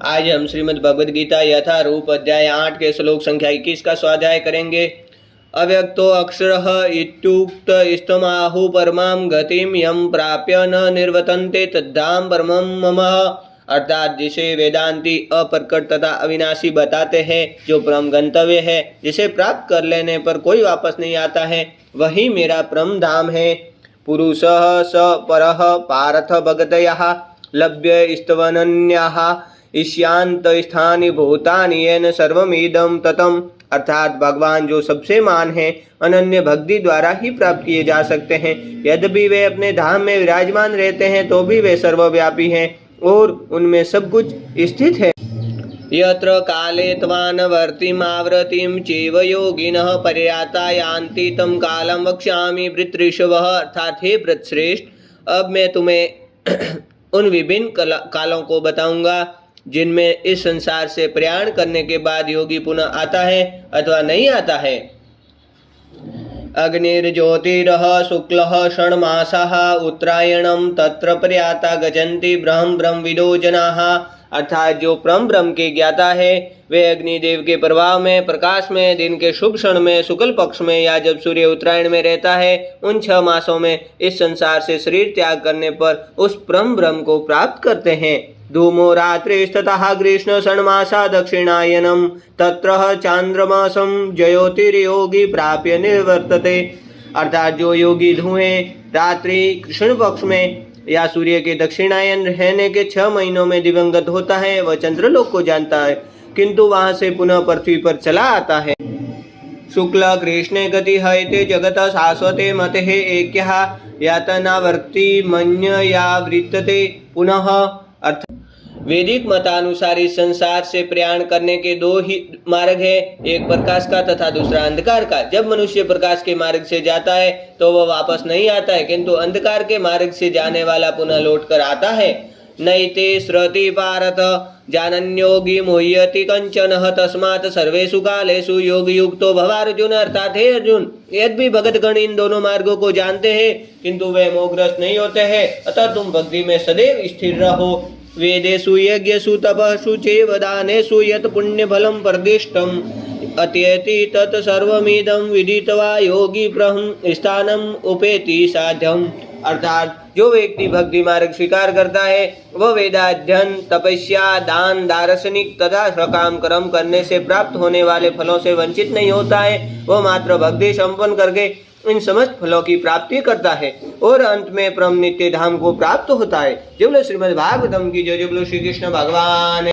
आज हम श्रीमद् भगवद गीता यथारूप अध्याय 8 के श्लोक संख्या 21 का स्वाध्याय करेंगे। अव्यक्तो अक्षरः इत्युक्त इस्तमाहु परमां गतिम यम प्राप्य न निर्वर्तन्ते तद्धाम परमं मम। अर्थात जिसे वेदांती अप्रकट तथा अविनाशी बताते हैं, जो परम गंतव्य है, जिसे प्राप्त कर लेने पर कोई वापस नहीं आता है, वही मेरा परम धाम है। पुरुषः स परः पार्थ भगतयः लभ्य स्तवनन्याः ईशान्त स्थानि भूतानि येन सर्वमिदं ततम्। अर्थात भगवान जो सबसे महान है, अनन्य भक्ति द्वारा ही प्राप्त किए जा सकते हैं। यद्यपि वे अपने धाम में विराजमान रहते हैं, तो भी वे सर्वव्यापी हैं और उनमें सब कुछ स्थित है। यत्र काले त्वानवर्तिमावृतिं चैव योगिनः पर्याता यान्ति तं कालं वक्ष्यामि वृत्तऋषभः। अर्थात हे वृत्रश्रेष्ठ, अब मैं तुम्हें उन विभिन्न कालों को बताऊंगा जिनमें इस संसार से प्रयाण करने के बाद योगी पुनः आता है अथवा नहीं आता है। अग्निर्ज्योतिरः शुक्लः षण्मासाः उत्तरायणं तत्र प्रयाता गच्छन्ति ब्रह्मविदो जनाः। अर्थात जो ब्रह्म के ज्ञाता है, वे अग्निदेव के प्रभाव में, प्रकाश में, दिन के शुभ क्षण में, शुक्ल पक्ष में या जब सूर्य उत्तरायण में रहता है, उन 6 मासों में इस संसार से शरीर त्याग करने पर उस ब्रह्म को प्राप्त करते हैं। धूमो रात्रिस्ततः ग्रीष्म षण्मासा दक्षिणायनम तत्र चांद्रमासम ज्योतिर्योगी प्राप्य निर्वर्तते। अर्थात जो योगी धुएं रात्रि कृष्ण पक्ष में या सूर्य के दक्षिणायन रहने के 6 महीनों में दिवंगत होता है, वह चंद्रलोक को जानता है, किंतु वहां से पुनः पृथ्वी पर चला आता है। शुक्ल कृष्णे गति हयते जगत शाश्वते मते ऐक्यः यातनावर्ति मन्य या वृत्तते पुनः। अर्थ वैदिक मतानुसार इस संसार से प्रयाण करने के 2 ही मार्ग है, एक प्रकाश का तथा दूसरा अंधकार का। जब मनुष्य प्रकाश के मार्ग से जाता है तो वह वापस नहीं आता है, किंतु अंधकार के मार्ग से जाने वाला पुनः लौट कर आता है। नैते श्रुति पारत जानन्योगी मुह्यति कंचन तस्मात् सर्वेषु कालेषु योग युक्तो भव अर्जुन। अर्थात हे अर्जुन, यद्यपि भगतगण इन दोनों मार्गों को जानते हैं, किंतु वे मोहग्रस्त नहीं होते हैं, अतः तुम भक्ति में सदैव स्थिर रहो। वेदेषु यज्ञेषु तपस्सु चैव दानेषु यत् पुण्यफलं प्रदिष्टम् अत्येति तत् सर्वमिदं विदित्वा योगी ब्रह्म स्थानम् उपेति साध्यम्। अर्थात जो व्यक्ति भक्ति मार्ग स्वीकार करता है, वह वेदाध्ययन, तपस्या, दान, दार्शनिक तथा सकाम कर्म करने से प्राप्त होने वाले फलों से वंचित नहीं होता है। वह मात्र भक्ति संपन्न करके इन समस्त फलों की प्राप्ति करता है और अंत में परम नित्य धाम को प्राप्त होता है। जय बोलो श्रीमद् भागवतम की जय। जय बोलो श्री कृष्ण भगवान।